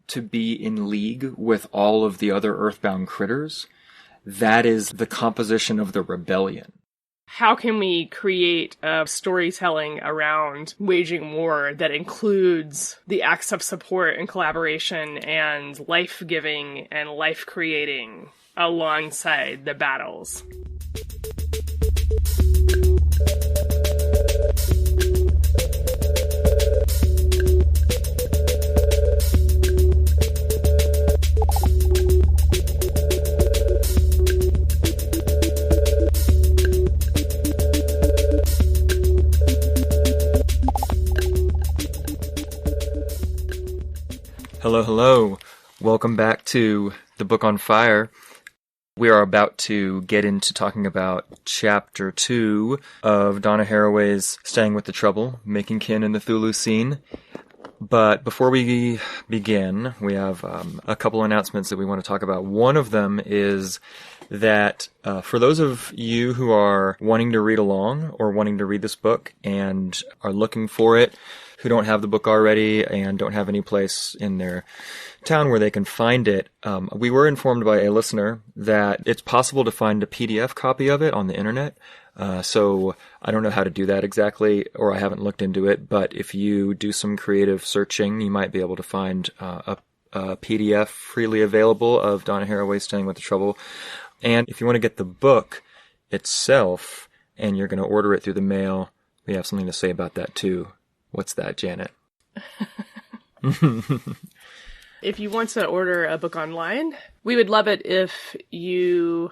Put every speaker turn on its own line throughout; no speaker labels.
to be in league with all of the other earthbound critters. That is the composition of the rebellion.
How can we create a storytelling around waging war that includes the acts of support and collaboration and life-giving and life-creating alongside the battles?
Hello, hello. Welcome back to The Book on Fire. We are about to get into talking about Chapter 2 of Donna Haraway's Staying with the Trouble, Making Kin in the Chthulucene. But before we begin, we have a couple announcements that we want to talk about. One of them is that for those of you who are wanting to read along or wanting to read this book and are looking for it, who don't have the book already and don't have any place in their town where they can find it, we were informed by a listener that it's possible to find a PDF copy of it on the internet. So I don't know how to do that exactly, or I haven't looked into it, but if you do some creative searching, you might be able to find a PDF freely available of Donna Haraway Staying with the Trouble. And if you want to get the book itself and you're going to order it through the mail, we have something to say about that too. What's that, Janet?
If you want to order a book online, we would love it if you,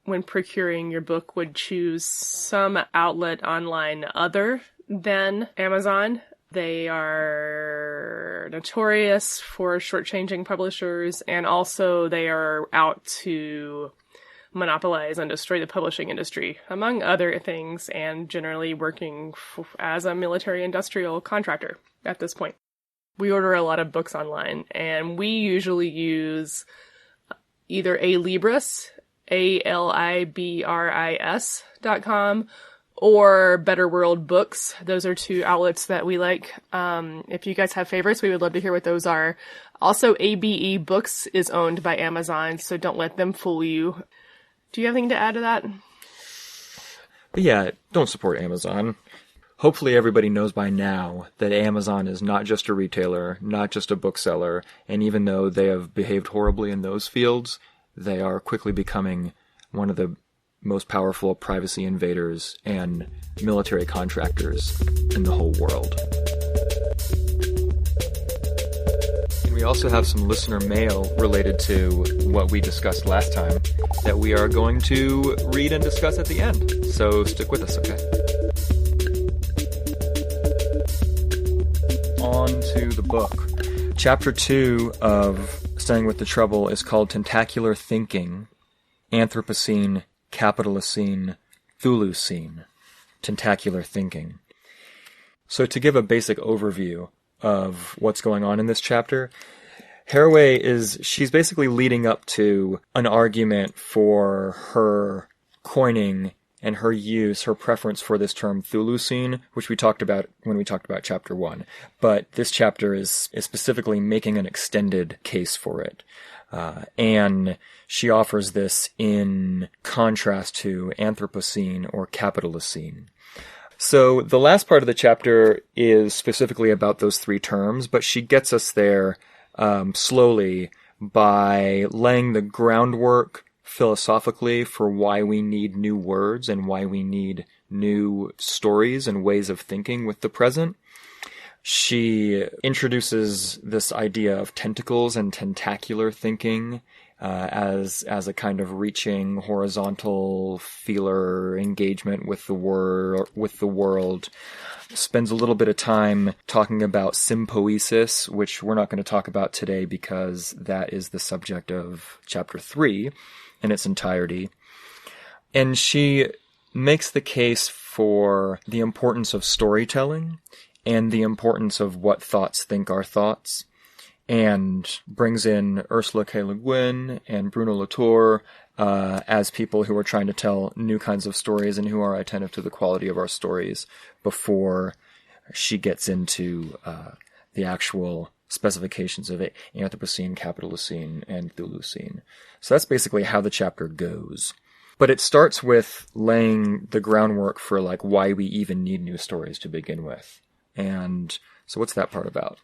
when procuring your book, would choose some outlet online other than Amazon. They are notorious for shortchanging publishers, and also they are out to monopolize and destroy the publishing industry, among other things, and generally working as a military-industrial contractor at this point. We order a lot of books online, and we usually use either Alibris, ALIBRIS.com, or Better World Books. Those are two outlets that we like. If you guys have favorites, we would love to hear what those are. Also, ABE Books is owned by Amazon, so don't let them fool you. Do you have anything to add to that?
But yeah, don't support Amazon. Hopefully everybody knows by now that Amazon is not just a retailer, not just a bookseller, and even though they have behaved horribly in those fields, they are quickly becoming one of the most powerful privacy invaders and military contractors in the whole world. And we also have some listener mail related to what we discussed last time that we are going to read and discuss at the end. So stick with us, okay? On to the book. Chapter 2 of Staying with the Trouble is called Tentacular Thinking, Anthropocene, Capitalocene, Chthulucene. Tentacular Thinking. So to give a basic overview of what's going on in this chapter, Haraway she's basically leading up to an argument for her coining and her use, her preference for this term Chthulucene, which we talked about when we talked about chapter 1. But this chapter is specifically making an extended case for it. And she offers this in contrast to Anthropocene or Capitalocene. So the last part of the chapter is specifically about those three terms, but she gets us there slowly by laying the groundwork philosophically for why we need new words and why we need new stories and ways of thinking with the present. She introduces this idea of tentacles and tentacular thinking as a kind of reaching horizontal feeler engagement with the world. Spends a little bit of time talking about sympoesis, which we're not going to talk about today because that is the subject of chapter 3 in its entirety. And she makes the case for the importance of storytelling and the importance of what thoughts think are thoughts, and brings in Ursula K. Le Guin and Bruno Latour as people who are trying to tell new kinds of stories and who are attentive to the quality of our stories before she gets into the actual specifications of Anthropocene, Capitalocene, and Chthulucene. So that's basically how the chapter goes. But it starts with laying the groundwork for like why we even need news stories to begin with. And so what's that part about?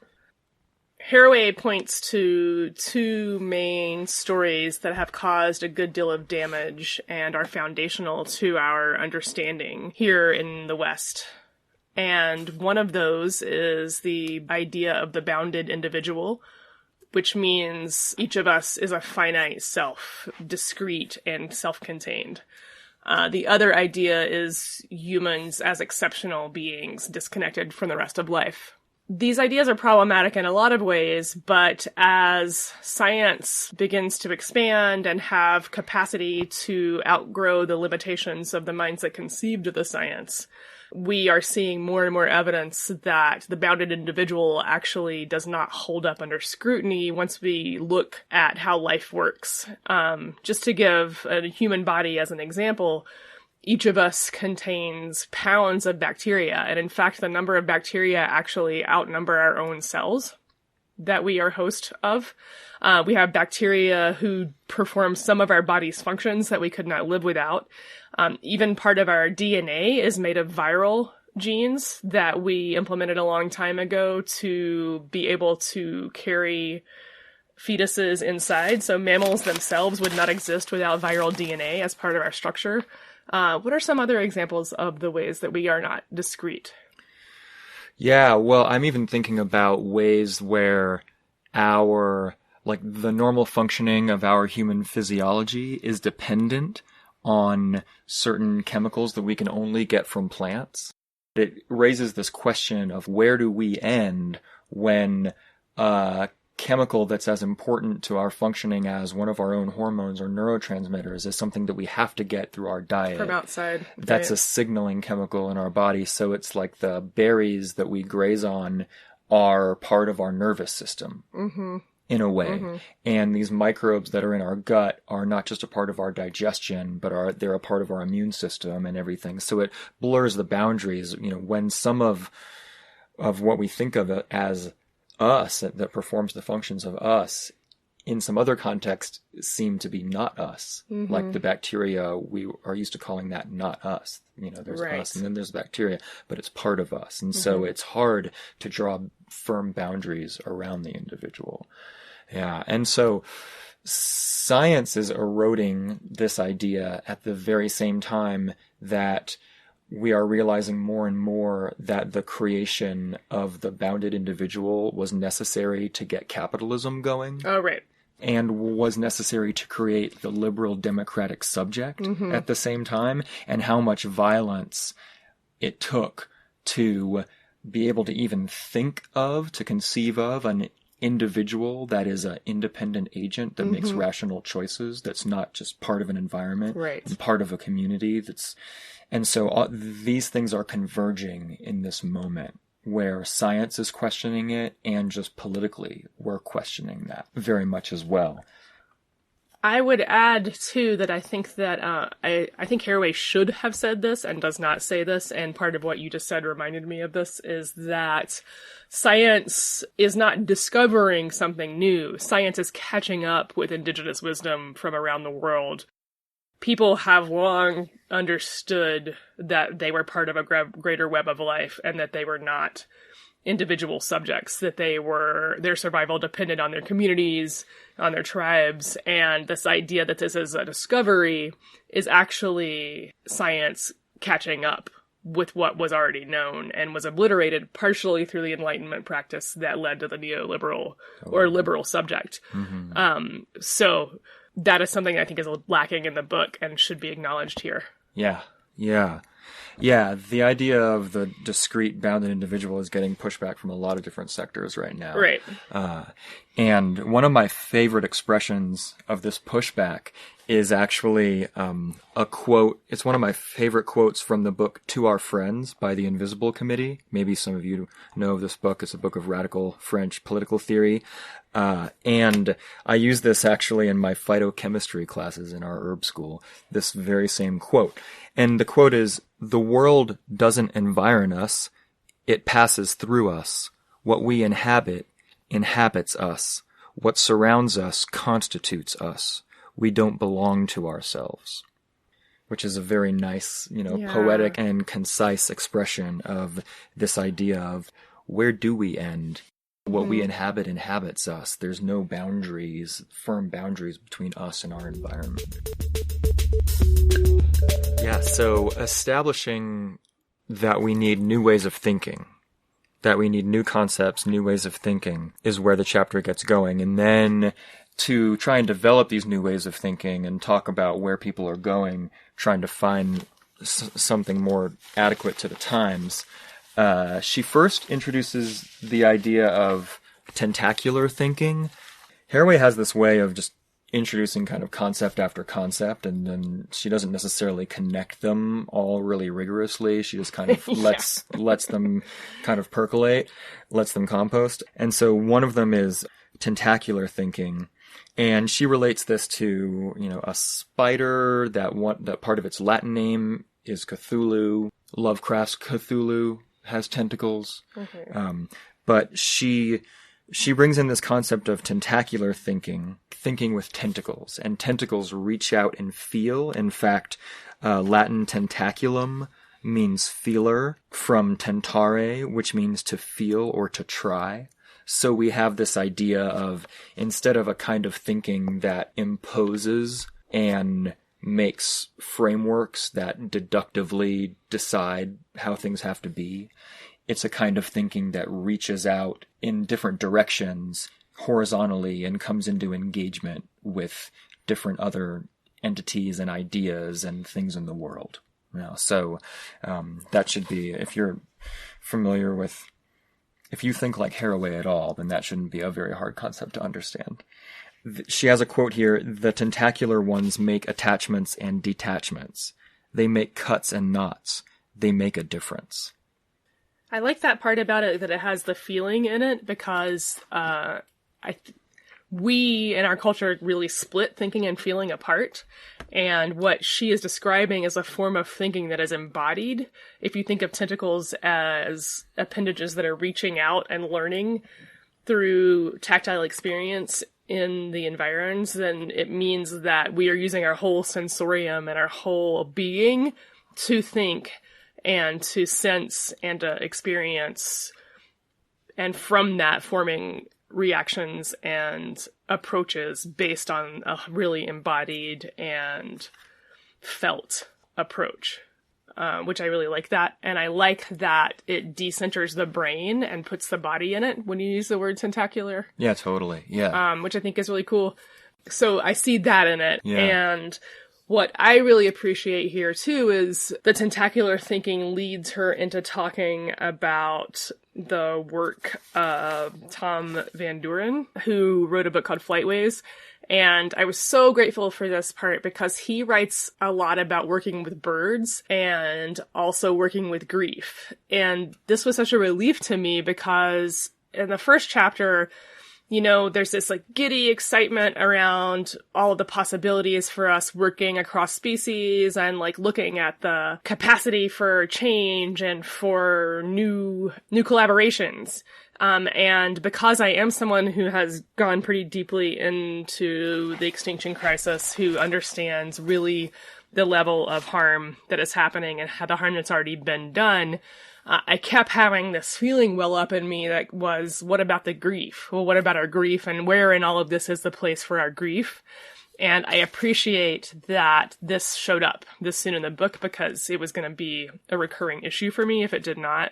Haraway points to two main stories that have caused a good deal of damage and are foundational to our understanding here in the West. And one of those is the idea of the bounded individual, which means each of us is a finite self, discrete and self-contained. The other idea is humans as exceptional beings, disconnected from the rest of life. These ideas are problematic in a lot of ways, but as science begins to expand and have capacity to outgrow the limitations of the minds that conceived the science, we are seeing more and more evidence that the bounded individual actually does not hold up under scrutiny once we look at how life works. Just to give a human body as an example, each of us contains pounds of bacteria, and in fact, the number of bacteria actually outnumber our own cells that we are host of. We have bacteria who perform some of our body's functions that we could not live without. Even part of our DNA is made of viral genes that we implemented a long time ago to be able to carry fetuses inside. So mammals themselves would not exist without viral DNA as part of our structure. What are some other examples of the ways that we are not discrete?
Yeah, well, I'm even thinking about ways where the normal functioning of our human physiology is dependent on certain chemicals that we can only get from plants. It raises this question of where do we end when chemical that's as important to our functioning as one of our own hormones or neurotransmitters is something that we have to get through our diet.
From outside.
That's
right.
a signaling chemical in our body. So it's like the berries that we graze on are part of our nervous system in a way. Mm-hmm. And these microbes that are in our gut are not just a part of our digestion, but they're a part of our immune system and everything. So it blurs the boundaries, when some of what we think of it as us that performs the functions of us in some other context seem to be not us. Like the bacteria, we are used to calling that not us. There's
right.
us and then there's bacteria, but it's part of us. And so it's hard to draw firm boundaries around the individual. Yeah. And so science is eroding this idea at the very same time that we are realizing more and more that the creation of the bounded individual was necessary to get capitalism going.
Oh, right.
And was necessary to create the liberal democratic subject at the same time, and how much violence it took to be able to even to conceive of an individual that is an independent agent that makes rational choices, that's not just part of an environment,
right.
and part of a community and so these things are converging in this moment where science is questioning it, and just politically we're questioning that very much as well.
I would add, too, that I think that I think Haraway should have said this and does not say this, and part of what you just said reminded me of this, is that science is not discovering something new. Science is catching up with indigenous wisdom from around the world. People have long understood that they were part of a greater web of life, and that they were not individual subjects, that their survival depended on their communities, on their tribes, and this idea that this is a discovery is actually science catching up with what was already known and was obliterated partially through the Enlightenment practice that led to the neoliberal or liberal subject. So that is something I think is lacking in the book and should be acknowledged here. Yeah.
The idea of the discrete, bounded individual is getting pushback from a lot of different sectors right now.
Right.
And one of my favorite expressions of this pushback is actually a quote. It's one of my favorite quotes from the book To Our Friends by the Invisible Committee. Maybe some of you know of this book. It's a book of radical French political theory. And I use this actually in my phytochemistry classes in our herb school, this very same quote. And the quote is, "The world doesn't environ us, it passes through us. What we inhabit inhabits us. What surrounds us constitutes us. We don't belong to ourselves. Which is a very nice, poetic and concise expression of this idea of where do we end? What we inhabit inhabits us. There's no boundaries, firm boundaries between us and our environment. Yeah, so establishing that we need new ways of thinking, that we need new concepts, new ways of thinking, is where the chapter gets going. And then to try and develop these new ways of thinking and talk about where people are going, trying to find something more adequate to the times, she first introduces the idea of tentacular thinking. Haraway has this way of just introducing kind of concept after concept, and then she doesn't necessarily connect them all really rigorously. She just kind of lets them kind of percolate, lets them compost. And so one of them is tentacular thinking. And she relates this to, a spider that part of its Latin name is Cthulhu. Lovecraft's Cthulhu has tentacles. Okay. But she brings in this concept of tentacular thinking with tentacles. And tentacles reach out and feel. In fact, Latin tentaculum means feeler, from tentare, which means to feel or to try. So we have this idea of, instead of a kind of thinking that imposes and makes frameworks that deductively decide how things have to be, it's a kind of thinking that reaches out in different directions horizontally and comes into engagement with different other entities and ideas and things in the world. So that should be, if you're familiar with, if you think like Haraway at all, then that shouldn't be a very hard concept to understand. She has a quote here: "The tentacular ones make attachments and detachments. They make cuts and knots. They make a difference."
I like that part about it, that it has the feeling in it, because we in our culture really split thinking and feeling apart. And what she is describing is a form of thinking that is embodied. If you think of tentacles as appendages that are reaching out and learning through tactile experience in the environs, then it means that we are using our whole sensorium and our whole being to think and to sense and to experience, and from that forming reactions and approaches based on a really embodied and felt approach, which I really like that. And I like that it decenters the brain and puts the body in it when you use the word tentacular.
Yeah, totally. Yeah.
Which I think is really cool. So I see that in it. Yeah. And what I really appreciate here, too, is the tentacular thinking leads her into talking about the work of Tom Van Duren, who wrote a book called Flightways. And I was so grateful for this part because he writes a lot about working with birds and also working with grief. And this was such a relief to me because in the first chapter, there's this giddy excitement around all of the possibilities for us working across species and looking at the capacity for change and for new collaborations. And because I am someone who has gone pretty deeply into the extinction crisis, who understands really the level of harm that is happening and the harm that's already been done, I kept having this feeling well up in me that was, what about the grief? Well, what about our grief? And where in all of this is the place for our grief? And I appreciate that this showed up this soon in the book because it was going to be a recurring issue for me if it did not.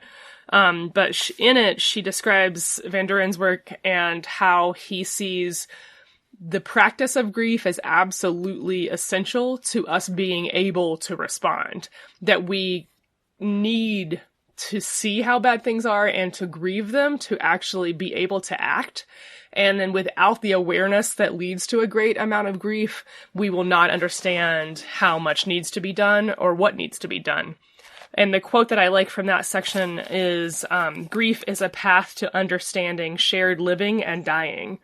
But in it, she describes Van Duren's work and how he sees the practice of grief as absolutely essential to us being able to respond. That we need to see how bad things are and to grieve them to actually be able to act. And then without the awareness that leads to a great amount of grief, we will not understand how much needs to be done or what needs to be done. And the quote that I like from that section is, "Grief is a path to understanding shared living and dying.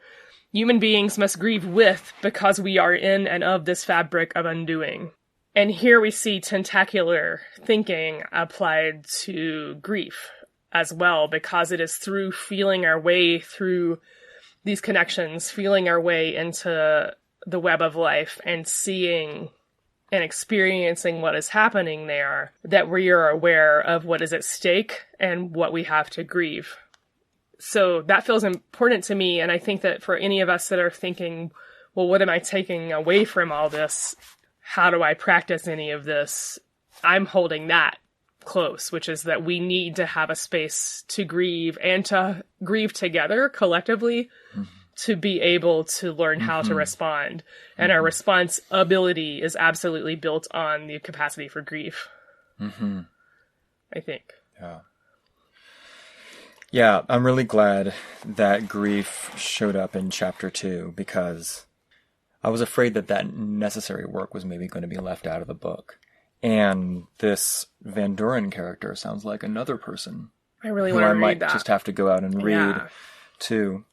Human beings must grieve with because we are in and of this fabric of undoing." And here we see tentacular thinking applied to grief as well, because it is through feeling our way through these connections, feeling our way into the web of life and seeing and experiencing what is happening there, that we are aware of what is at stake and what we have to grieve. So that feels important to me. And I think that for any of us that are thinking, well, what am I taking away from all this? How do I practice any of this? I'm holding that close, which is that we need to have a space to grieve and to grieve together collectively to be able to learn how to respond. And our response ability is absolutely built on the capacity for grief. I think.
Yeah. Yeah, I'm really glad that grief showed up in chapter 2, because I was afraid that necessary work was maybe going to be left out of the book. And this Van Doren character sounds like another person.
I really want to read that.
I might just have to go out and read too.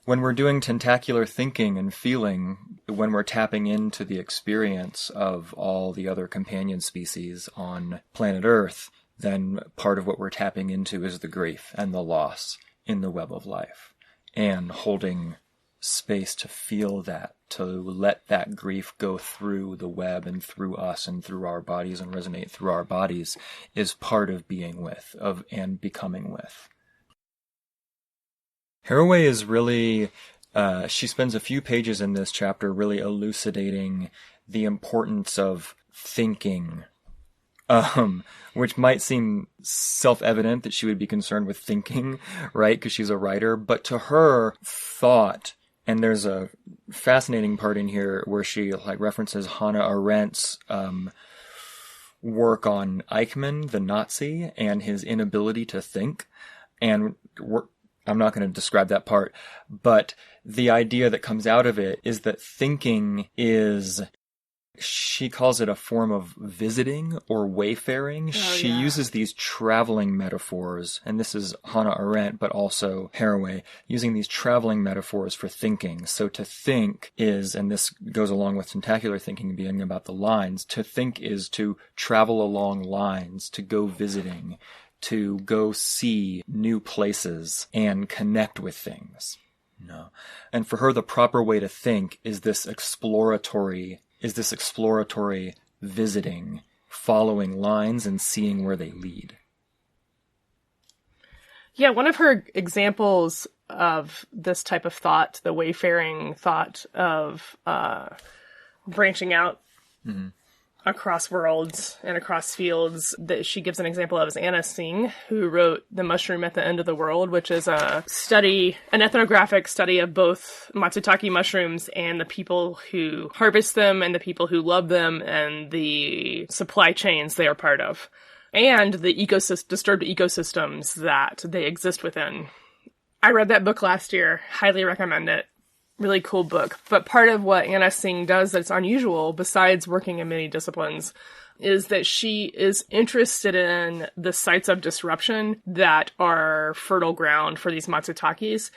When we're doing tentacular thinking and feeling, when we're tapping into the experience of all the other companion species on planet Earth, then part of what we're tapping into is the grief and the loss in the web of life. And holding space to feel that, to let that grief go through the web and through us and through our bodies and resonate through our bodies is part of being with, and becoming with. Haraway is really, she spends a few pages in this chapter really elucidating the importance of thinking, which might seem self-evident that she would be concerned with thinking, right? Because she's a writer. But to her, thought, and there's a fascinating part in here where she references Hannah Arendt's work on Eichmann, the Nazi, and his inability to think. And I'm not going to describe that part, but the idea that comes out of it is that thinking is, she calls it a form of visiting or wayfaring. She uses these traveling metaphors, and this is Hannah Arendt, but also Haraway, using these traveling metaphors for thinking. So to think is, and this goes along with tentacular thinking being about the lines, to think is to travel along lines, to go visiting, to go see new places and connect with things. No. And for her, the proper way to think is this exploratory visiting, following lines and seeing where they lead.
Yeah, one of her examples of this type of thought, the wayfaring thought of branching out across worlds and across fields, that she gives an example of is Anna Tsing, who wrote The Mushroom at the End of the World, which is an ethnographic study of both matsutake mushrooms and the people who harvest them and the people who love them and the supply chains they are part of, and the disturbed ecosystems that they exist within. I read that book last year. Highly recommend it. Really cool book. But part of what Anna Tsing does that's unusual, besides working in many disciplines, is that she is interested in the sites of disruption that are fertile ground for these matsutakis,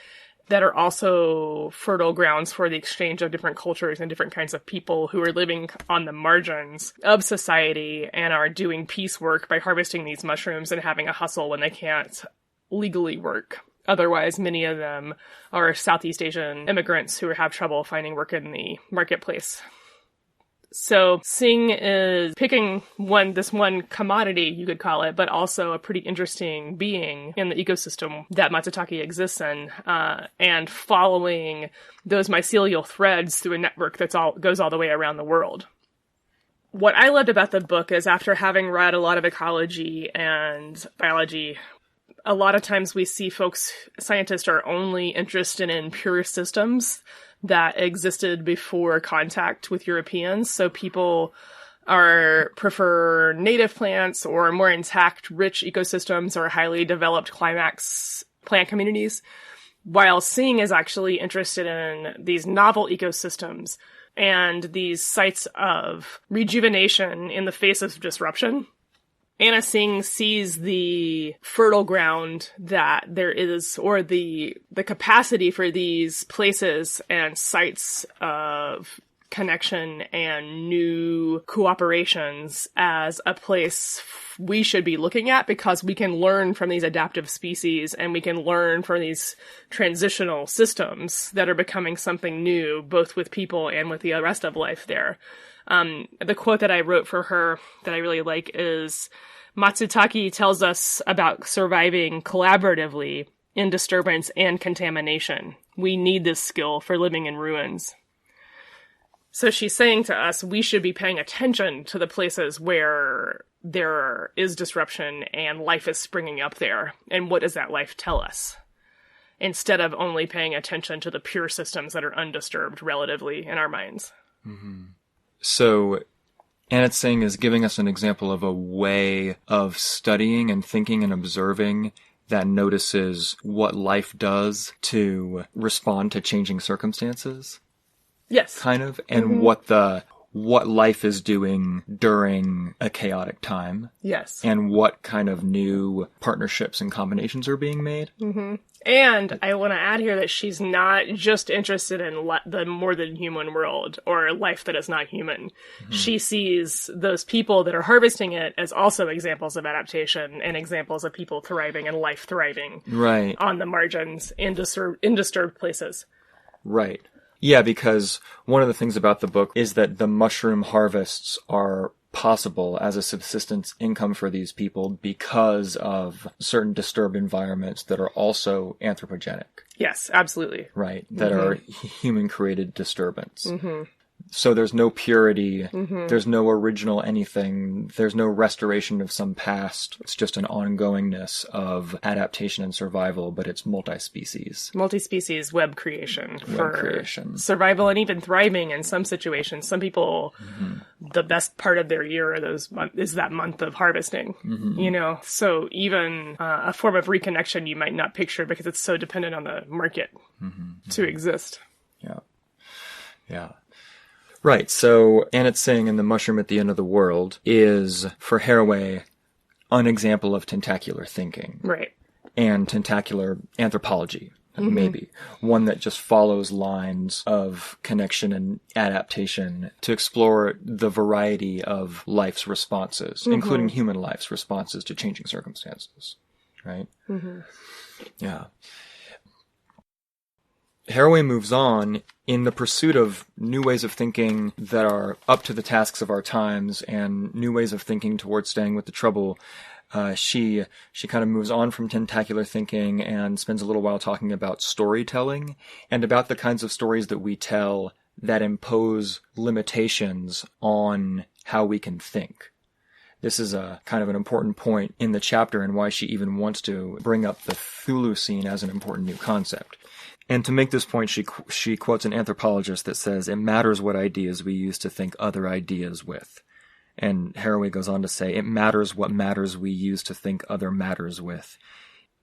that are also fertile grounds for the exchange of different cultures and different kinds of people who are living on the margins of society and are doing piecework by harvesting these mushrooms and having a hustle when they can't legally work. Otherwise, many of them are Southeast Asian immigrants who have trouble finding work in the marketplace. So Tsing is picking this one commodity, you could call it, but also a pretty interesting being in the ecosystem that matsutake exists in, and following those mycelial threads through a network goes all the way around the world. What I loved about the book is, after having read a lot of ecology and biology, a lot of times we see scientists are only interested in pure systems that existed before contact with Europeans. So people prefer native plants or more intact, rich ecosystems or highly developed climax plant communities, while Tsing is actually interested in these novel ecosystems and these sites of rejuvenation in the face of disruption. Anna Tsing sees the fertile ground that there is, or the capacity for these places and sites of connection and new cooperations as a place we should be looking at, because we can learn from these adaptive species and we can learn from these transitional systems that are becoming something new, both with people and with the rest of life there. The quote that I wrote for her that I really like is, Matsutake tells us about surviving collaboratively in disturbance and contamination. We need this skill for living in ruins. So she's saying to us, we should be paying attention to the places where there is disruption and life is springing up there. And what does that life tell us? Instead of only paying attention to the pure systems that are undisturbed relatively in our minds.
Mm-hmm. So Anthropocene is giving us an example of a way of studying and thinking and observing that notices what life does to respond to changing circumstances.
Yes.
Kind of. And what life is doing during a chaotic time.
Yes.
And what kind of new partnerships and combinations are being made.
Mm-hmm. And I want to add here that she's not just interested in the more than human world or life that is not human. Mm-hmm. She sees those people that are harvesting it as also examples of adaptation and examples of people thriving and life thriving.
Right.
On the margins in disturbed places.
Right. Yeah, because one of the things about the book is that the mushroom harvests are possible as a subsistence income for these people because of certain disturbed environments that are also anthropogenic.
Yes, absolutely.
Right, that are human-created disturbance.
Mm-hmm.
So there's no purity, there's no original anything, there's no restoration of some past. It's just an ongoingness of adaptation and survival, but it's multi-species.
Multi-species web creation for survival and even thriving in some situations. Some people, the best part of their year is that month of harvesting, you know? So even a form of reconnection you might not picture because it's so dependent on the market to exist.
Yeah. Yeah. Right, so Anthropocene and the mushroom at the end of the world is, for Haraway, an example of tentacular thinking.
Right.
And tentacular anthropology, maybe. One that just follows lines of connection and adaptation to explore the variety of life's responses, including human life's responses to changing circumstances. Right? Yeah. Haraway moves on in the pursuit of new ways of thinking that are up to the tasks of our times and new ways of thinking towards staying with the trouble. She kind of moves on from tentacular thinking and spends a little while talking about storytelling and about the kinds of stories that we tell that impose limitations on how we can think. This is a kind of an important point in the chapter and why she even wants to bring up the Chthulucene as an important new concept. And to make this point, she quotes an anthropologist that says, "It matters what ideas we use to think other ideas with." And Haraway goes on to say, "It matters what matters we use to think other matters with.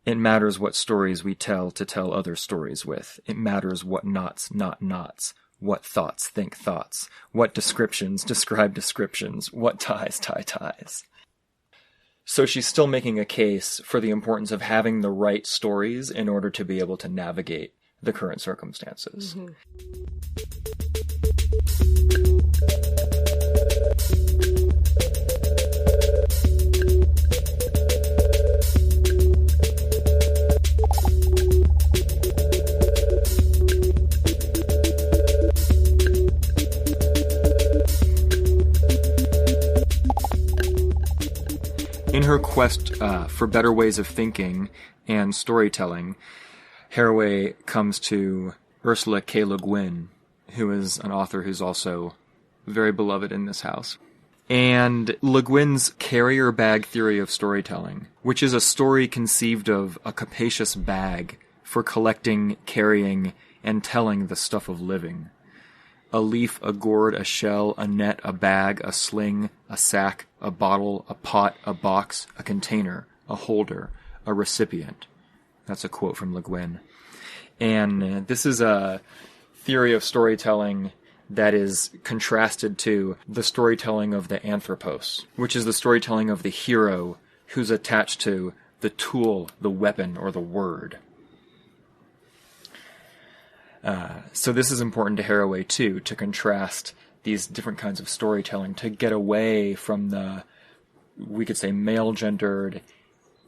It matters what stories we tell to tell other stories with. It matters what knots knot knots, what thoughts think thoughts, what descriptions describe descriptions, what ties tie ties." So she's still making a case for the importance of having the right stories in order to be able to navigate the current circumstances. In her quest for better ways of thinking and storytelling, Haraway comes to Ursula K. Le Guin, who is an author who's also very beloved in this house. And Le Guin's carrier bag theory of storytelling, which is a story conceived of a capacious bag for collecting, carrying, and telling the stuff of living. A leaf, a gourd, a shell, a net, a bag, a sling, a sack, a bottle, a pot, a box, a container, a holder, a recipient. That's a quote from Le Guin. And this is a theory of storytelling that is contrasted to the storytelling of the Anthropos, which is the storytelling of the hero who's attached to the tool, the weapon, or the word. So this is important to Haraway, too, to contrast these different kinds of storytelling, to get away from the, we could say, male-gendered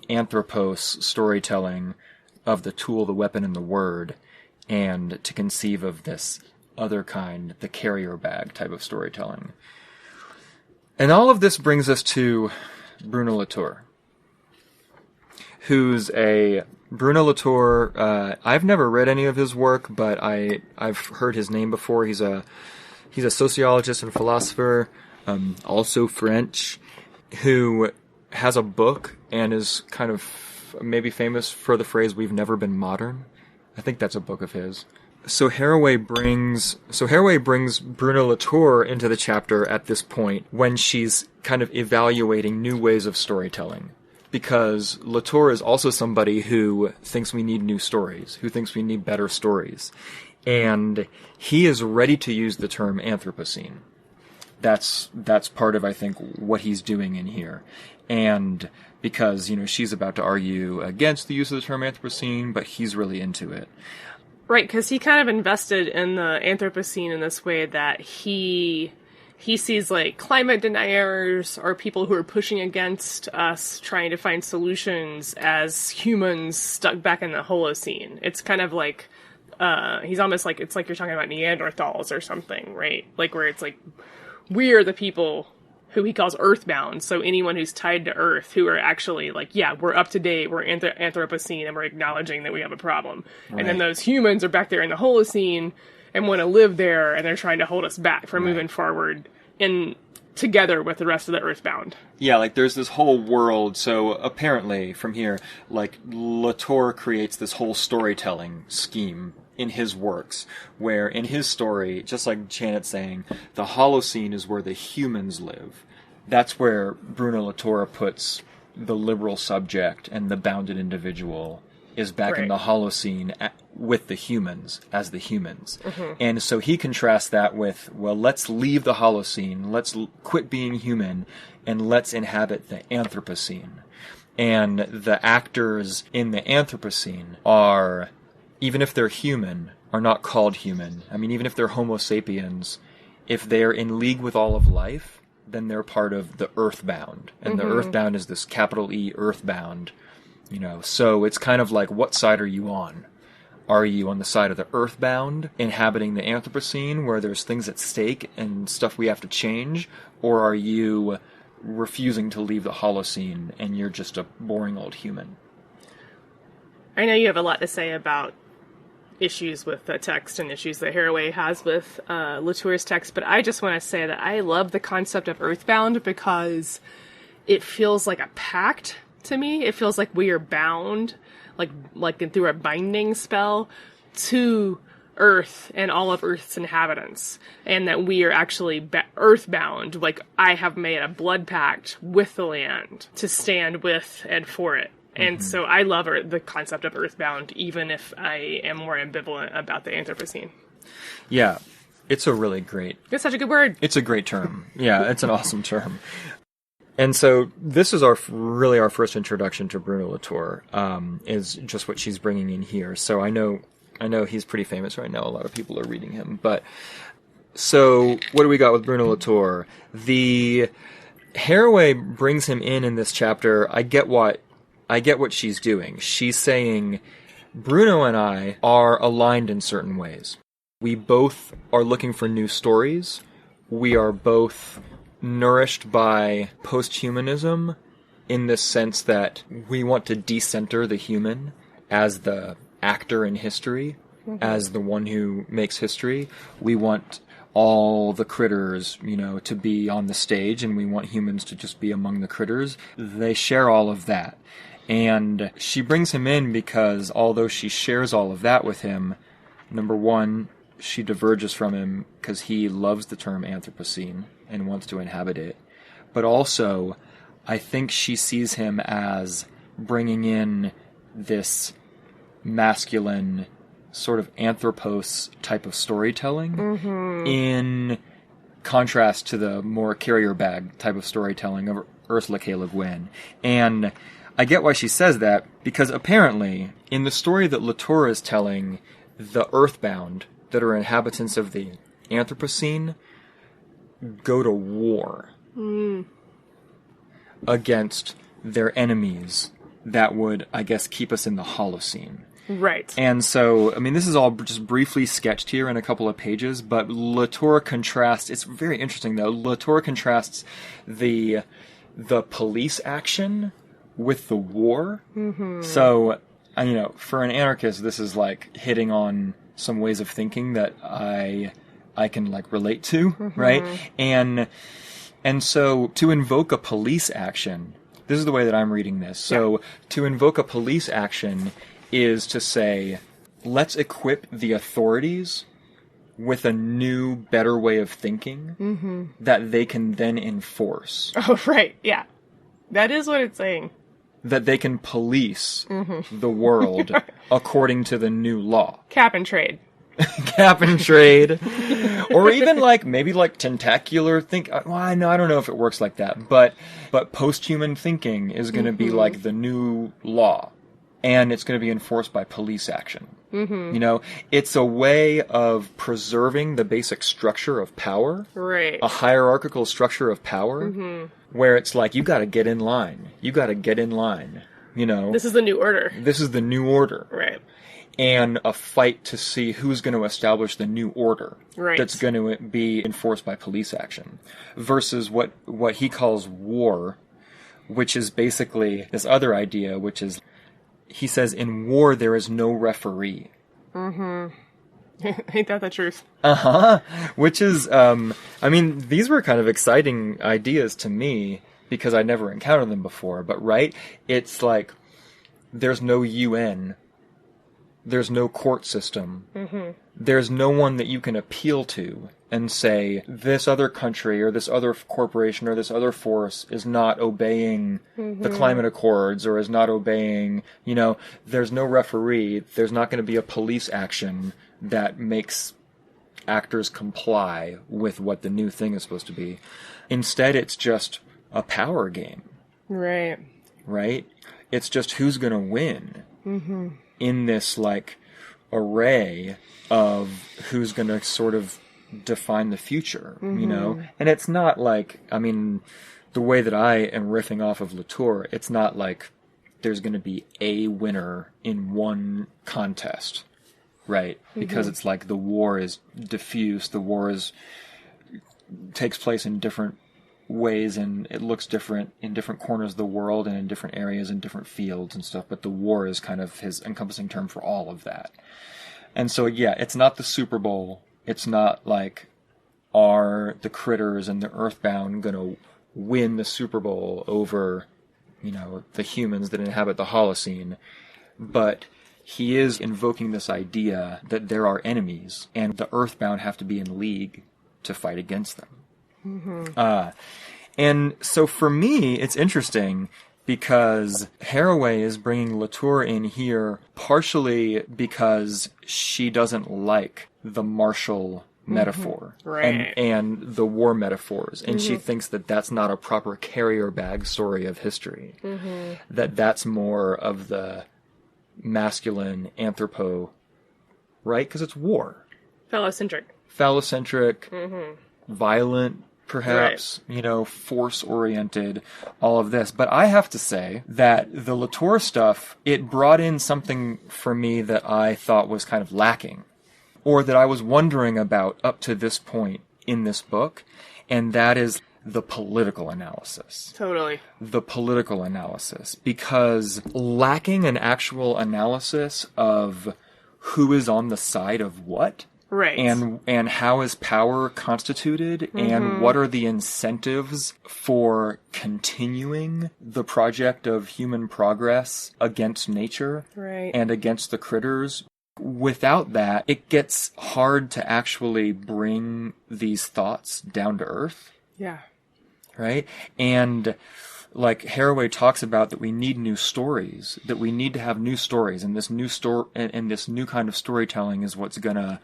anthropos storytelling of the tool, the weapon, and the word, and to conceive of this other kind, the carrier bag type of storytelling. And all of this brings us to Bruno Latour, who's Bruno Latour, I've never read any of his work, but I've heard his name before. He's a sociologist and philosopher, also French, who has a book and is kind of maybe famous for the phrase, "We've never been modern." I think that's a book of his. So Haraway brings Bruno Latour into the chapter at this point when she's kind of evaluating new ways of storytelling. Because Latour is also somebody who thinks we need new stories, who thinks we need better stories. And he is ready to use the term Anthropocene. That's part of, I think, what he's doing in here. And because, she's about to argue against the use of the term Anthropocene, but he's really into it.
Right, because he kind of invested in the Anthropocene in this way that he sees, like, climate deniers or people who are pushing against us trying to find solutions as humans stuck back in the Holocene. It's kind of like, he's almost like, it's like you're talking about Neanderthals or something, right? Like, where it's like, we're the people who he calls earthbound, so anyone who's tied to Earth, who are actually like, yeah, we're up to date, we're Anthropocene, and we're acknowledging that we have a problem. Right. And then those humans are back there in the Holocene and want to live there, and they're trying to hold us back from moving forward together with the rest of the Earthbound. Yeah,
like there's this whole world, so apparently from here, like Latour creates this whole storytelling scheme in his works, where in his story, just like Janet's saying, the Holocene is where the humans live. That's where Bruno Latour puts the liberal subject and the bounded individual is back in the Holocene with the humans, as the humans. Mm-hmm. And so he contrasts that with, well, let's leave the Holocene, let's quit being human, and let's inhabit the Anthropocene. And the actors in the Anthropocene are, even if they're human, are not called human. I mean, even if they're Homo sapiens, if they're in league with all of life, then they're part of the Earthbound. And the Earthbound is this capital E Earthbound. So it's kind of like, what side are you on? Are you on the side of the Earthbound, inhabiting the Anthropocene, where there's things at stake and stuff we have to change? Or are you refusing to leave the Holocene and you're just a boring old human?
I know you have a lot to say about issues with the text and issues that Haraway has with Latour's text, but I just want to say that I love the concept of Earthbound because it feels like a pact to me. It feels like we are bound, like through a binding spell, to Earth and all of Earth's inhabitants, and that we are actually earthbound. Like, I have made a blood pact with the land to stand with and for it. And so I love the concept of Earthbound, even if I am more ambivalent about the Anthropocene.
Yeah, it's it's
such a good word.
It's a great term. Yeah, it's an awesome term. And so this is really our first introduction to Bruno Latour, is just what she's bringing in here. So I know he's pretty famous right now. A lot of people are reading him. But so what do we got with Bruno Latour? The Haraway brings him in this chapter. I get what she's doing. She's saying Bruno and I are aligned in certain ways. We both are looking for new stories. We are both nourished by post-humanism in the sense that we want to decenter the human as the actor in history, as the one who makes history. We want all the critters, to be on the stage, and we want humans to just be among the critters. They share all of that. And she brings him in because although she shares all of that with him, number one, she diverges from him because he loves the term Anthropocene and wants to inhabit it. But also, I think she sees him as bringing in this masculine sort of anthropos type of storytelling in contrast to the more carrier bag type of storytelling of Ursula K. Le Guin. And I get why she says that, because apparently, in the story that Latour is telling, the earthbound that are inhabitants of the Anthropocene go to war against their enemies that would, I guess, keep us in the Holocene.
Right.
And so, I mean, this is all just briefly sketched here in a couple of pages, but Latour contrasts, it's very interesting though, Latour contrasts the police action with the war. Mm-hmm. So, you know, for an anarchist, this is like hitting on some ways of thinking that I can like relate to, right? And so to invoke a police action, this is the way that I'm reading this. So to invoke a police action is to say, let's equip the authorities with a new, better way of thinking that they can then enforce.
Oh, right. Yeah. That is what it's saying.
That they can police the world according to the new law.
Cap and trade.
Cap and trade. Or even like, maybe like tentacular well, I don't know if it works like that, but post-human thinking is going to be like the new law. And it's going to be enforced by police action. Mm-hmm. You know, it's a way of preserving the basic structure of power.
Right.
A hierarchical structure of power. Mm-hmm. Where it's like, you got to get in line. You got to get in line. You know.
This is the new order.
This is the new order.
Right.
And a fight to see who's going to establish the new order.
Right.
That's going to be enforced by police action. Versus what he calls war, which is basically this other idea, which is, he says, in war, there is no referee.
Mm-hmm. Ain't that the truth?
Uh-huh. Which is, I mean, these were kind of exciting ideas to me because I never encountered them before. But, right? It's like, there's no UN. There's no court system. Mm-hmm. There's no one that you can appeal to and say, this other country or this other corporation or this other force is not obeying the climate accords or is not obeying, you know, there's no referee. There's not going to be a police action that makes actors comply with what the new thing is supposed to be. Instead, it's just a power game.
Right.
Right? It's just who's going to win in this, like, array of who's going to sort of define the future, you know? And it's not like, I mean, the way that I am riffing off of Latour, it's not like there's going to be a winner in one contest, right? Because it's like the war is diffuse, the war takes place in different ways and it looks different in different corners of the world and in different areas and different fields and stuff, but the war is kind of his encompassing term for all of that. And so, yeah, it's not the Super Bowl. It's not like, are the critters and the Earthbound going to win the Super Bowl over, you know, the humans that inhabit the Holocene. But he is invoking this idea that there are enemies and the Earthbound have to be in league to fight against them. And so for me, it's interesting because Haraway is bringing Latour in here partially because she doesn't like the martial metaphor and the war metaphors. And she thinks that that's not a proper carrier bag story of history. That's more of the masculine anthropo, right? Because it's war.
Phallocentric.
Violent, perhaps, you know, force-oriented, all of this. But I have to say that the Latour stuff, it brought in something for me that I thought was kind of lacking, or that I was wondering about up to this point in this book, and that is the political analysis.
Totally.
The political analysis. Because lacking an actual analysis of who is on the side of what,
right,
and how is power constituted, and what are the incentives for continuing the project of human progress against nature and against the critters. Without that, it gets hard to actually bring these thoughts down to earth.
Yeah.
Right? And like Haraway talks about, that we need new stories, that we need to have new stories, and this new and this new kind of storytelling is what's gonna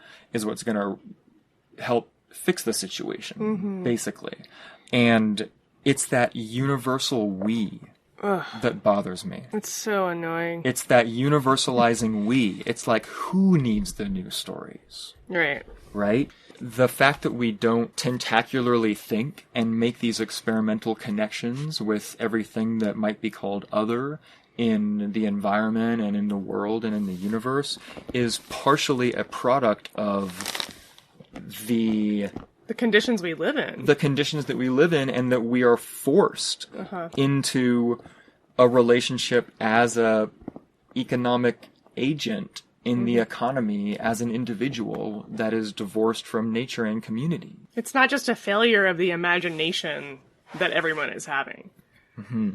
help fix the situation, basically. And it's that universal we that bothers me.
It's so annoying.
It's that universalizing we. It's like, who needs the new stories?
Right.
Right? The fact that we don't tentacularly think and make these experimental connections with everything that might be called other in the environment and in the world and in the universe is partially a product of the
conditions we live in.
The conditions that we live in, and that we are forced into a relationship as a economic agent in the economy as an individual that is divorced from nature and community.
It's not just a failure of the imagination that everyone is having.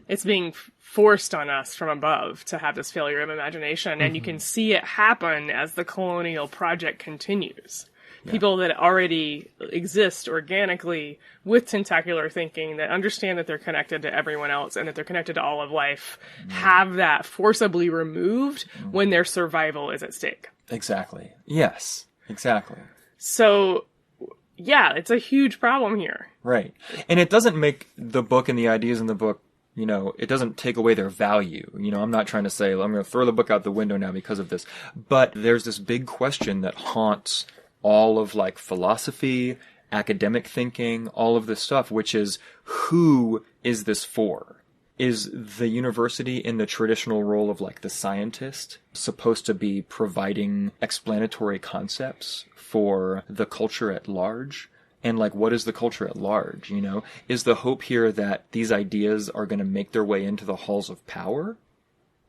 It's being forced on us from above to have this failure of imagination, and you can see it happen as the colonial project continues. Yeah. People that already exist organically with tentacular thinking, that understand that they're connected to everyone else and that they're connected to all of life, have that forcibly removed when their survival is at stake.
Exactly. Yes, exactly.
So, yeah, it's a huge problem here.
Right. And it doesn't make the book and the ideas in the book, you know, it doesn't take away their value. You know, I'm not trying to say, I'm going to throw the book out the window now because of this. But there's this big question that haunts all of, like, philosophy, academic thinking, all of this stuff, which is, who is this for? Is the university, in the traditional role of, like, the scientist, supposed to be providing explanatory concepts for the culture at large? And, like, what is the culture at large, you know? Is the hope here that these ideas are going to make their way into the halls of power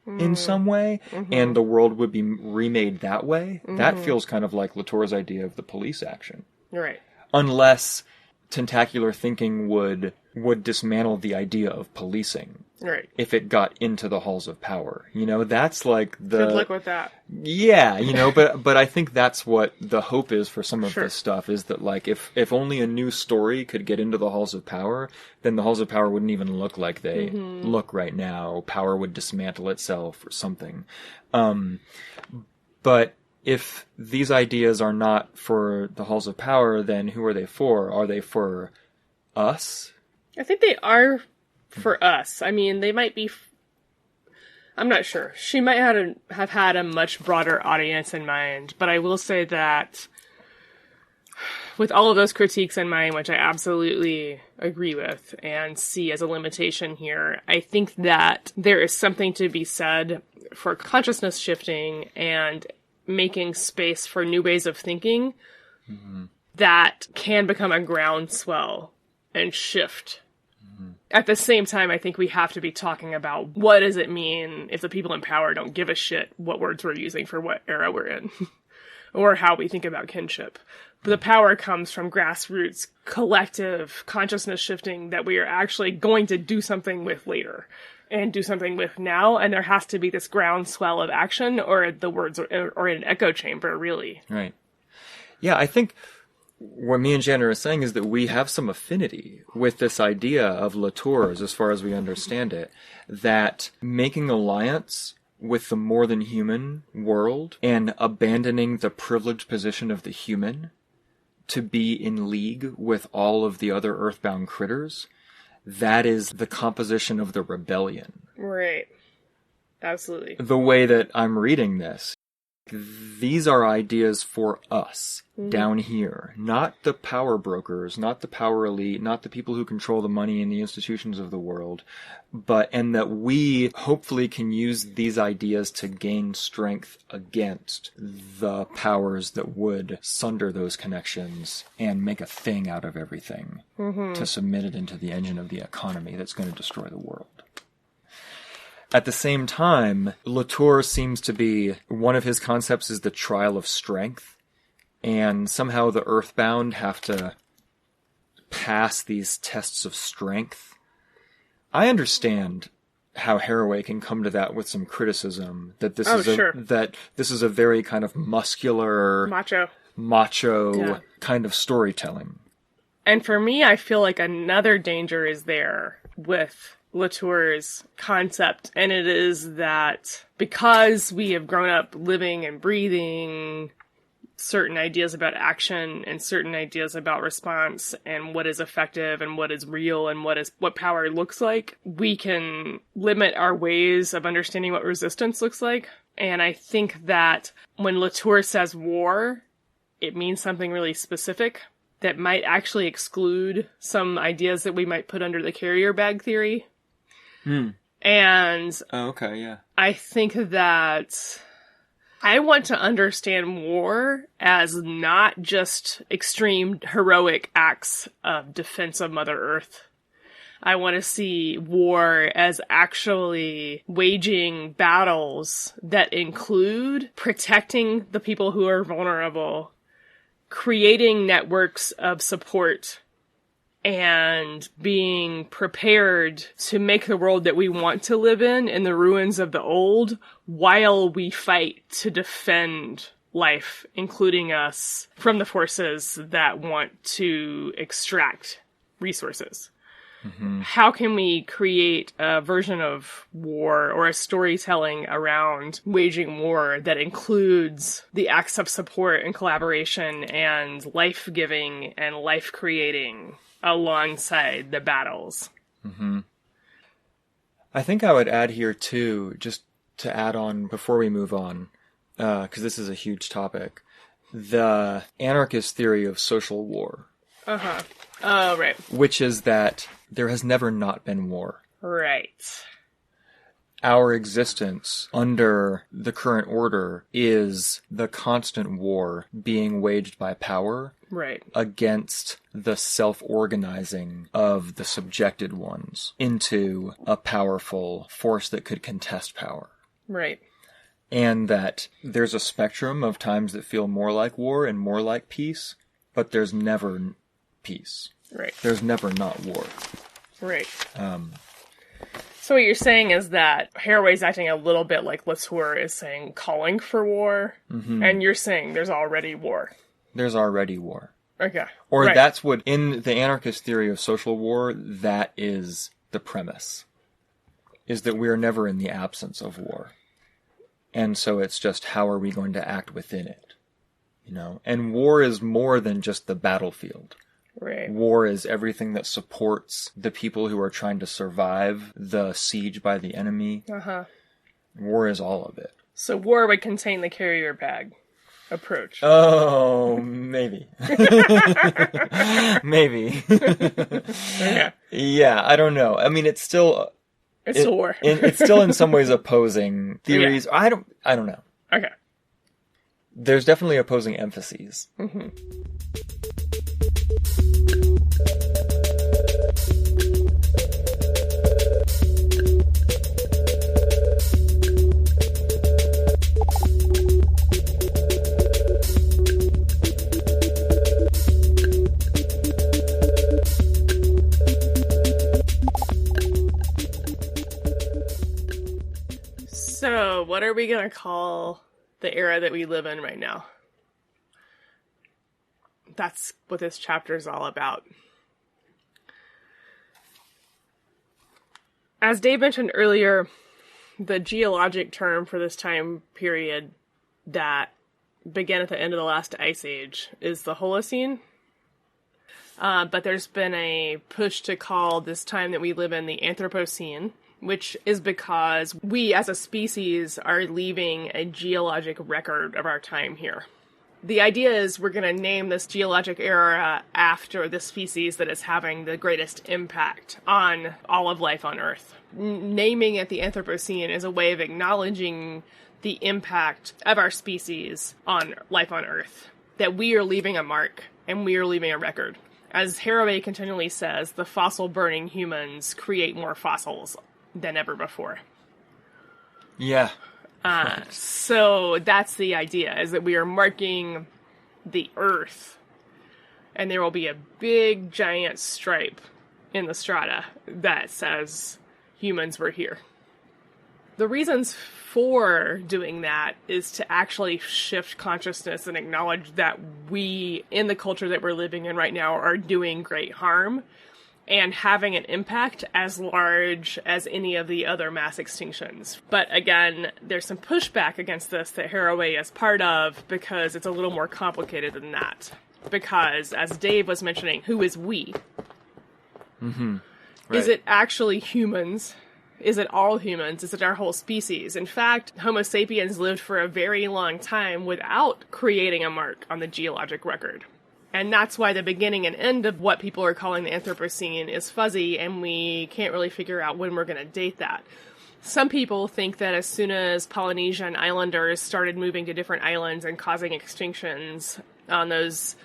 in some way, and the world would be remade that way? That feels kind of like Latour's idea of the police action.
Right.
Unless tentacular thinking would dismantle the idea of policing.
Right.
If it got into the halls of power. You know, that's like the...
Good luck with that.
Yeah, you know, but I think that's what the hope is for some of this stuff, is that, like, if only a new story could get into the halls of power, then the halls of power wouldn't even look like they look right now. Power would dismantle itself or something. But if these ideas are not for the halls of power, then who are they for? Are they for us?
I think they are for us. I mean, they might be... I'm not sure. She might have had a much broader audience in mind, but I will say that with all of those critiques in mind, which I absolutely agree with and see as a limitation here, I think that there is something to be said for consciousness shifting and making space for new ways of thinking that can become a groundswell and shift. At the same time, I think we have to be talking about what does it mean if the people in power don't give a shit what words we're using for what era we're in, or how we think about kinship. But the power comes from grassroots, collective consciousness shifting that we are actually going to do something with later and do something with now. And there has to be this groundswell of action, or the words are in an echo chamber, really.
Right. Yeah, I think what me and Janet are saying is that we have some affinity with this idea of Latour's, as far as we understand it, that making alliance with the more than human world and abandoning the privileged position of the human to be in league with all of the other earthbound critters, that is the composition of the rebellion.
Right. Absolutely.
The way that I'm reading this, these are ideas for us down here, not the power brokers, not the power elite, not the people who control the money and the institutions of the world, and that we hopefully can use these ideas to gain strength against the powers that would sunder those connections and make a thing out of everything to submit it into the engine of the economy that's going to destroy the world. At the same time, Latour seems to be, one of his concepts is the trial of strength, and somehow the earthbound have to pass these tests of strength. I understand how Haraway can come to that with some criticism, that this this is a very kind of muscular, macho kind of storytelling.
And for me, I feel like another danger is there with Latour's concept, and it is that because we have grown up living and breathing certain ideas about action and certain ideas about response and what is effective and what is real and what power looks like, we can limit our ways of understanding what resistance looks like. And I think that when Latour says war, it means something really specific that might actually exclude some ideas that we might put under the carrier bag theory. And I think that I want to understand war as not just extreme heroic acts of defense of Mother Earth. I want to see war as actually waging battles that include protecting the people who are vulnerable, creating networks of support, and being prepared to make the world that we want to live in the ruins of the old, while we fight to defend life, including us, from the forces that want to extract resources. How can we create a version of war or a storytelling around waging war that includes the acts of support and collaboration and life-giving and life-creating alongside the battles?
I think I would add here, too, just to add on before we move on, because this is a huge topic, the anarchist theory of social war.
Oh, right.
Which is that there has never not been war.
Right.
Our existence under the current order is the constant war being waged by power against the self-organizing of the subjected ones into a powerful force that could contest power.
Right.
And that there's a spectrum of times that feel more like war and more like peace, but there's never peace.
Right.
There's never not war.
Right. So what you're saying is that Haraway's acting a little bit like Latour is saying calling for war, and you're saying there's already war.
There's already war.
Okay.
Or that's what, in the anarchist theory of social war, that is the premise. Is that we are never in the absence of war. And so it's just how are we going to act within it. You know? And war is more than just the battlefield.
Right.
War is everything that supports the people who are trying to survive the siege by the enemy. War is all of it.
So war would contain the carrier bag approach.
Oh, maybe. Maybe. Yeah, I don't know. I mean, it's still...
It's still war.
It's still in some ways opposing theories. Yeah. I don't know.
Okay.
There's definitely opposing emphases.
So, what are we going to call the era that we live in right now? That's what this chapter is all about. As Dave mentioned earlier, the geologic term for this time period that began at the end of the last ice age is the Holocene. But there's been a push to call this time that we live in the Anthropocene, which is because we as a species are leaving a geologic record of our time here. The idea is we're going to name this geologic era after the species that is having the greatest impact on all of life on Earth. Naming it the Anthropocene is a way of acknowledging the impact of our species on life on Earth. That we are leaving a mark, and we are leaving a record. As Haraway continually says, the fossil-burning humans create more fossils than ever before.
Yeah.
So that's the idea, is that we are marking the Earth, and there will be a big, giant stripe in the strata that says humans were here. The reasons for doing that is to actually shift consciousness and acknowledge that we, in the culture that we're living in right now, are doing great harm, and having an impact as large as any of the other mass extinctions. But again, there's some pushback against this that Haraway is part of because it's a little more complicated than that. Because, as Dave was mentioning, who is we?
Mm-hmm. Right.
Is it actually humans? Is it all humans? Is it our whole species? In fact, Homo sapiens lived for a very long time without creating a mark on the geologic record. And that's why the beginning and end of what people are calling the Anthropocene is fuzzy, and we can't really figure out when we're going to date that. Some people think that as soon as Polynesian islanders started moving to different islands and causing extinctions on those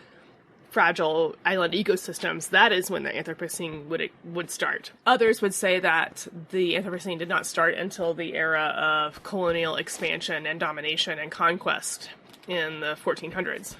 fragile island ecosystems, that is when the Anthropocene would start. Others would say that the Anthropocene did not start until the era of colonial expansion and domination and conquest in the 1400s.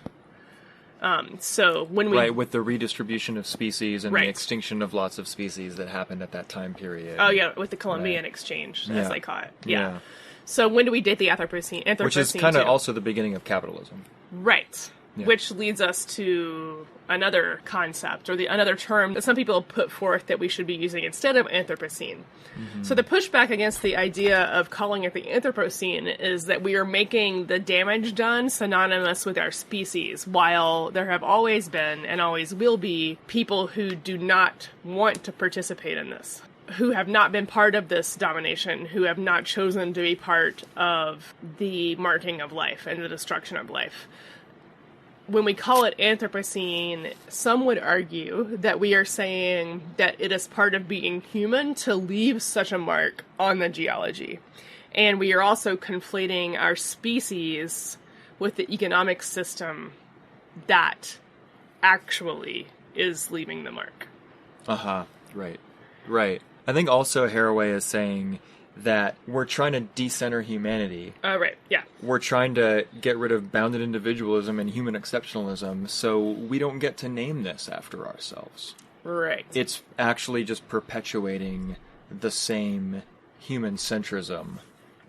So when we...
Right, with the redistribution of species and
Right.
the extinction of lots of species that happened at that time period.
Oh, yeah, with the Columbian
Right.
exchange,
Yeah.
as they call it. Yeah. So when do we date the Anthropocene?
Which is kind of
to?
also the beginning of capitalism.
Right.
Yeah.
Which leads us to another concept, or another term that some people put forth that we should be using instead of Anthropocene.
Mm-hmm.
So the pushback against the idea of calling it the Anthropocene is that we are making the damage done synonymous with our species, while there have always been, and always will be, people who do not want to participate in this, who have not been part of this domination, who have not chosen to be part of the marking of life and the destruction of life. When we call it Anthropocene, some would argue that we are saying that it is part of being human to leave such a mark on the geology. And we are also conflating our species with the economic system that actually is leaving the mark.
Uh-huh. Right. Right. I think also Haraway is saying that we're trying to decenter humanity.
Right, yeah.
We're trying to get rid of bounded individualism and human exceptionalism, so we don't get to name this after ourselves.
Right.
It's actually just perpetuating the same human centrism.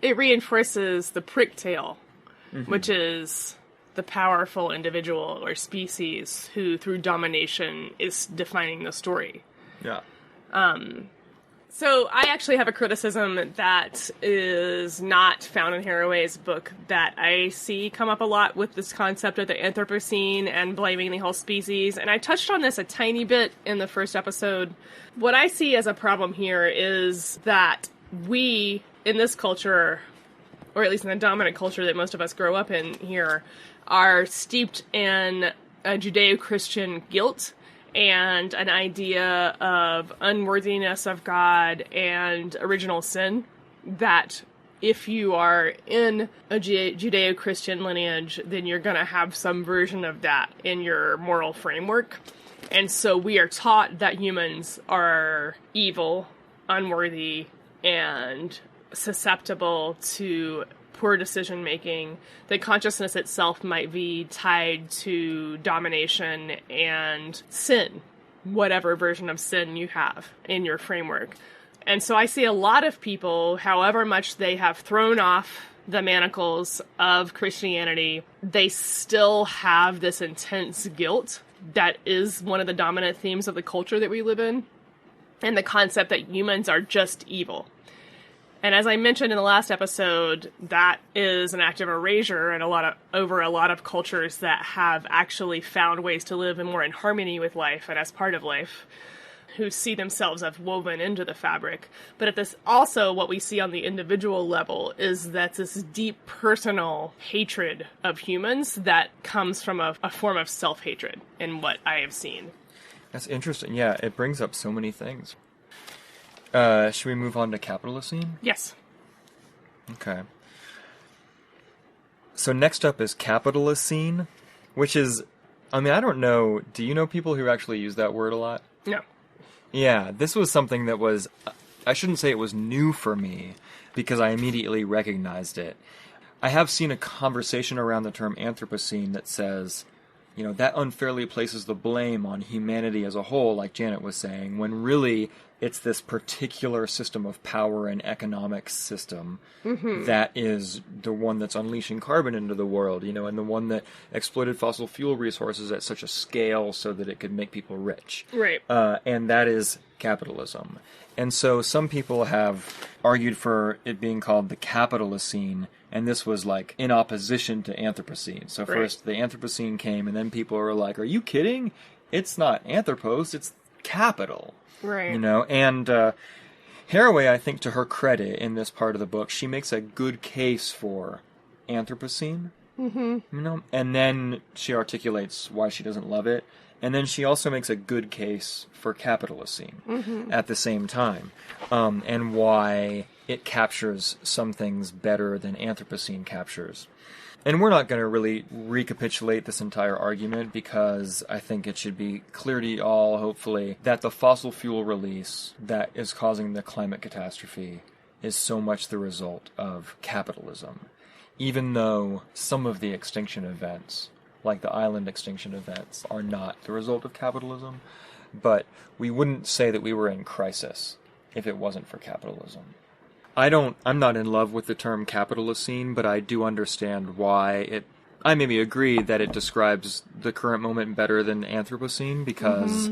It reinforces the pricktail, which is the powerful individual or species who, through domination, is defining the story.
Yeah.
So I actually have a criticism that is not found in Haraway's book that I see come up a lot with this concept of the Anthropocene and blaming the whole species. And I touched on this a tiny bit in the first episode. What I see as a problem here is that we, in this culture, or at least in the dominant culture that most of us grow up in here, are steeped in a Judeo-Christian guilt and an idea of unworthiness of God and original sin, that if you are in a Judeo-Christian lineage, then you're going to have some version of that in your moral framework. And so we are taught that humans are evil, unworthy, and susceptible to poor decision making, that consciousness itself might be tied to domination and sin, whatever version of sin you have in your framework. And so I see a lot of people, however much they have thrown off the manacles of Christianity, they still have this intense guilt that is one of the dominant themes of the culture that we live in, and the concept that humans are just evil. And as I mentioned in the last episode, that is an act of erasure and over a lot of cultures that have actually found ways to live more in harmony with life and as part of life, who see themselves as woven into the fabric. But at this, also what we see on the individual level is that this deep personal hatred of humans that comes from a form of self-hatred in what I have seen.
That's interesting. Yeah, it brings up so many things. Should we move on to Capitalocene?
Yes.
Okay. So next up is Capitalocene, which is, I mean, I don't know, do you know people who actually use that word a lot?
No.
Yeah, this was something that was, I shouldn't say it was new for me, because I immediately recognized it. I have seen a conversation around the term Anthropocene that says that unfairly places the blame on humanity as a whole, like Janet was saying, when really it's this particular system of power and economic system that is the one that's unleashing carbon into the world, and the one that exploited fossil fuel resources at such a scale so that it could make people rich.
Right.
And that is capitalism. And so some people have argued for it being called the Capitalocene, and this was like in opposition to Anthropocene. So first the Anthropocene came, and then people were like, are you kidding? It's not Anthropos, it's capital.
Right.
And Haraway, I think to her credit in this part of the book, she makes a good case for Anthropocene. And then she articulates why she doesn't love it. And then she also makes a good case for Capitalocene at the same time, and why it captures some things better than Anthropocene captures. And we're not going to really recapitulate this entire argument because I think it should be clear to you all, hopefully, that the fossil fuel release that is causing the climate catastrophe is so much the result of capitalism. Even though some of the extinction events, like the island extinction events, are not the result of capitalism, but we wouldn't say that we were in crisis if it wasn't for capitalism. I'm not in love with the term Capitalocene, but I do understand why I maybe agree that it describes the current moment better than Anthropocene because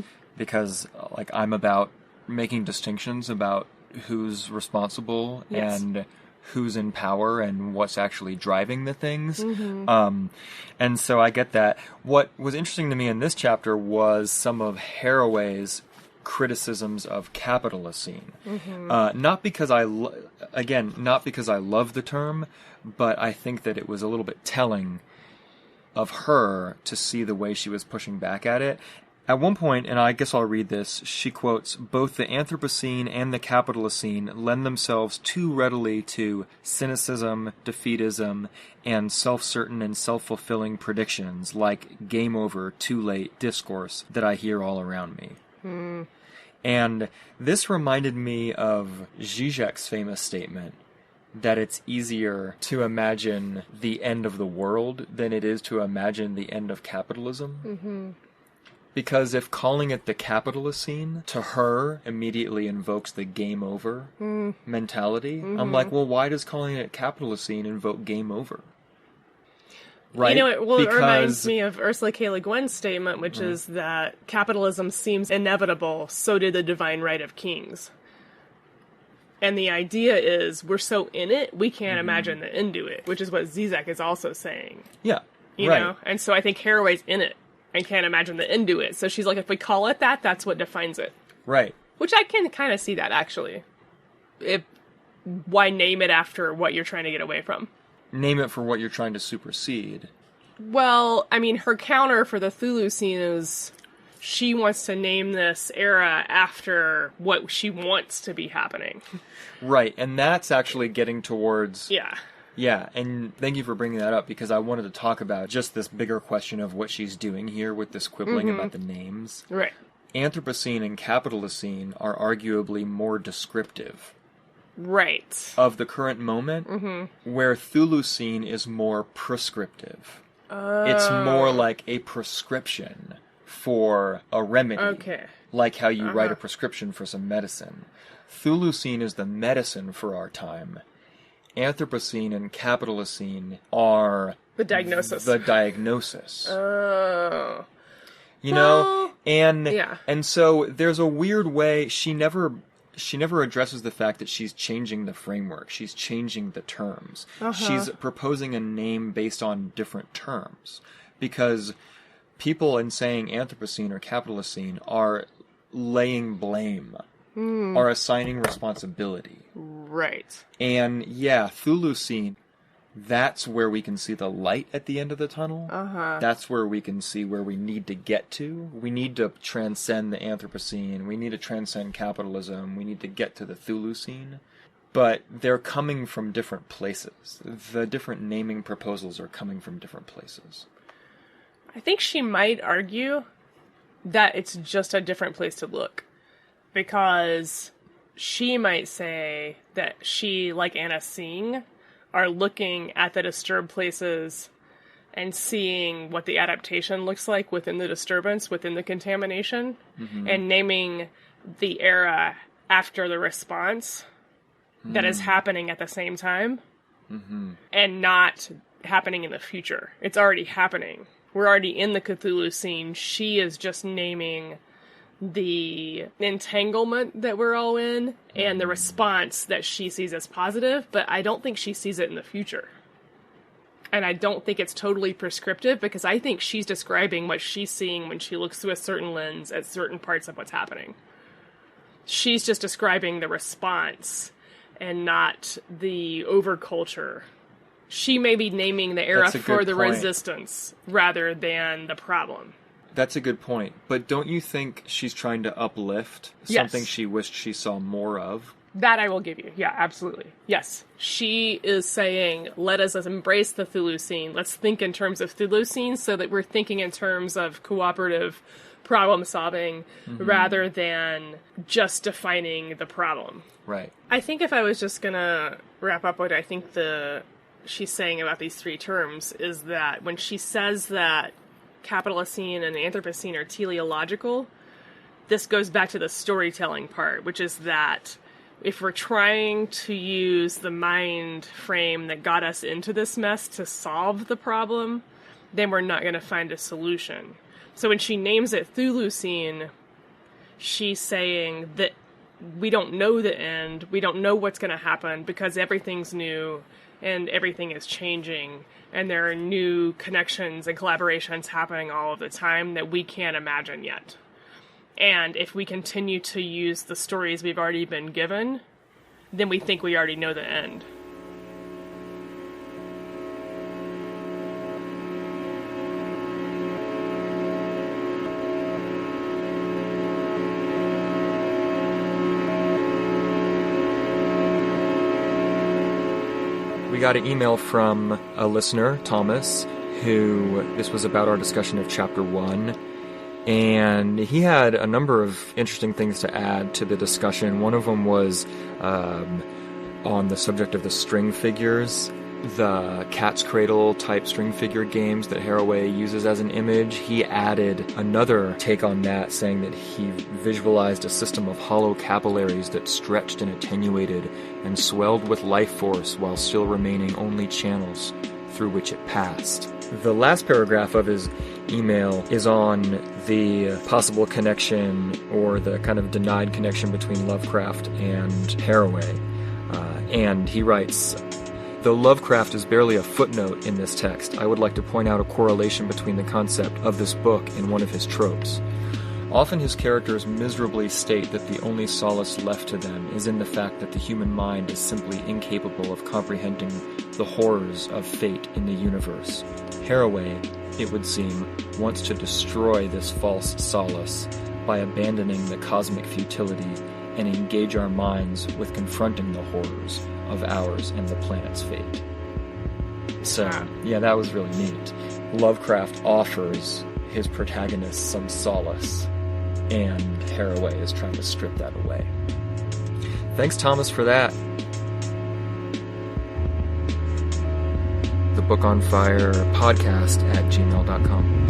like I'm about making distinctions about who's responsible and who's in power and what's actually driving the things. And so I get that. What was interesting to me in this chapter was some of Haraway's criticisms of Capitalocene. Not because I love the term, but I think that it was a little bit telling of her to see the way she was pushing back at it. At one point, and I guess I'll read this, she quotes, "Both the Anthropocene and the Capitalocene lend themselves too readily to cynicism, defeatism, and self-certain and self-fulfilling predictions like game over, too late discourse that I hear all around me." And this reminded me of Zizek's famous statement that it's easier to imagine the end of the world than it is to imagine the end of capitalism. Because if calling it the Capitalocene to her immediately invokes the game over mentality, I'm like, well, why does calling it Capitalocene invoke game over? Right?
It reminds me of Ursula K. Le Guin's statement, which is that capitalism seems inevitable, so did the divine right of kings. And the idea is, we're so in it, we can't imagine the end to it, which is what Zizek is also saying.
Yeah,
You know? And so I think Haraway's in it and can't imagine the end to it. So she's like, if we call it that, that's what defines it.
Right.
Which I can kind of see that, actually. Why name it after what you're trying to get away from?
Name it for what you're trying to supersede.
Well, I mean, her counter for the Chthulucene is she wants to name this era after what she wants to be happening.
Right, and that's actually getting towards...
Yeah.
Yeah, and thank you for bringing that up, because I wanted to talk about just this bigger question of what she's doing here with this quibbling about the names.
Right.
Anthropocene and Capitalocene are arguably more descriptive.
Right.
Of the current moment, where Chthulucene is more prescriptive. It's more like a prescription for a remedy.
Okay.
Like how you write a prescription for some medicine. Chthulucene is the medicine for our time. Anthropocene and Capitalocene are...
The diagnosis.
The diagnosis.
Oh.
You know? And so there's a weird way... She never addresses the fact that she's changing the framework. She's changing the terms. She's proposing a name based on different terms. Because people in saying Anthropocene or Capitalocene are laying blame, are assigning responsibility.
Right.
And yeah, Chthulucene, that's where we can see the light at the end of the tunnel. That's where we can see where we need to get to. We need to transcend the Anthropocene. We need to transcend capitalism. We need to get to the Chthulucene. But they're coming from different places. The different naming proposals are coming from different places.
I think she might argue that it's just a different place to look. Because she might say that she, like Anna Singh, are looking at the disturbed places and seeing what the adaptation looks like within the disturbance, within the contamination, and naming the era after the response that is happening at the same time, and not happening in the future. It's already happening. We're already in the Cthulhucene. She is just naming the entanglement that we're all in and the response that she sees as positive, but I don't think she sees it in the future. And I don't think it's totally prescriptive, because I think she's describing what she's seeing when she looks through a certain lens at certain parts of what's happening. She's just describing the response and not the overculture. She may be naming the era for the resistance rather than the problem.
That's a good point. But don't you think she's trying to uplift something she wished she saw more of?
That I will give you. Yeah, absolutely. Yes. She is saying, let us embrace the Chthulucene. Let's think in terms of Chthulucene so that we're thinking in terms of cooperative problem solving rather than just defining the problem.
Right.
I think if I was just going to wrap up what I think she's saying about these three terms is that when she says that Capitalocene and Anthropocene are teleological, this goes back to the storytelling part, which is that if we're trying to use the mind frame that got us into this mess to solve the problem, then we're not going to find a solution. So when she names it Chthulucene, she's saying that we don't know the end, we don't know what's going to happen because everything's new and everything is changing, and there are new connections and collaborations happening all of the time that we can't imagine yet. And if we continue to use the stories we've already been given, then we think we already know the end.
We got an email from a listener, Thomas, this was about our discussion of Chapter 1. And he had a number of interesting things to add to the discussion. One of them was on the subject of the string figures, the Cat's Cradle type string figure games that Haraway uses as an image. He added another take on that, saying that he visualized a system of hollow capillaries that stretched and attenuated and swelled with life force while still remaining only channels through which it passed. The last paragraph of his email is on the possible connection or the kind of denied connection between Lovecraft and Haraway. And he writes, though Lovecraft is barely a footnote in this text, I would like to point out a correlation between the concept of this book and one of his tropes. Often his characters miserably state that the only solace left to them is in the fact that the human mind is simply incapable of comprehending the horrors of fate in the universe. Haraway, it would seem, wants to destroy this false solace by abandoning the cosmic futility and engage our minds with confronting the horrors of ours and the planet's fate. So, yeah, that was really neat. Lovecraft offers his protagonist some solace, and Haraway is trying to strip that away. Thanks, Thomas, for that. The Book on Fire podcast at gmail.com.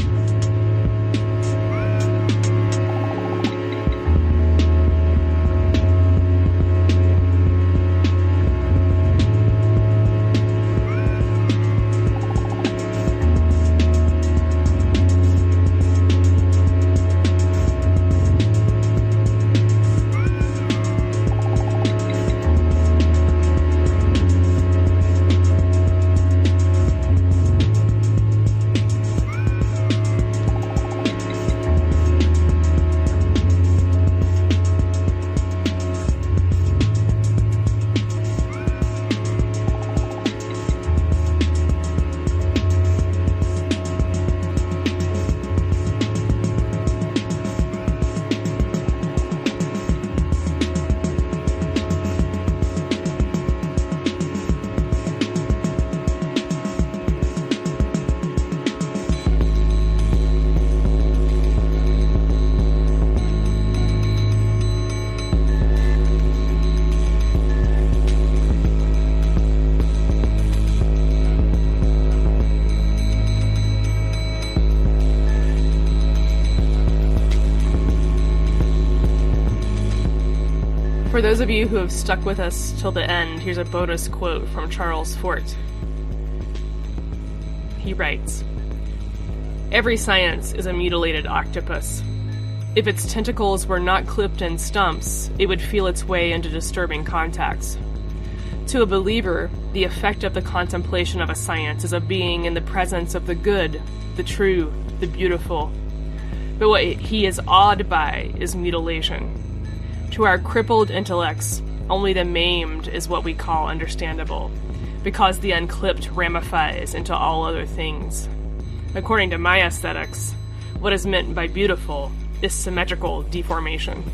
For those of you who have stuck with us till the end, here's a bonus quote from Charles Fort. He writes, "Every science is a mutilated octopus. If its tentacles were not clipped in stumps, it would feel its way into disturbing contacts. To a believer, the effect of the contemplation of a science is a being in the presence of the good, the true, the beautiful. But what he is awed by is mutilation. To our crippled intellects, only the maimed is what we call understandable, because the unclipped ramifies into all other things. According to my aesthetics, what is meant by beautiful is symmetrical deformation."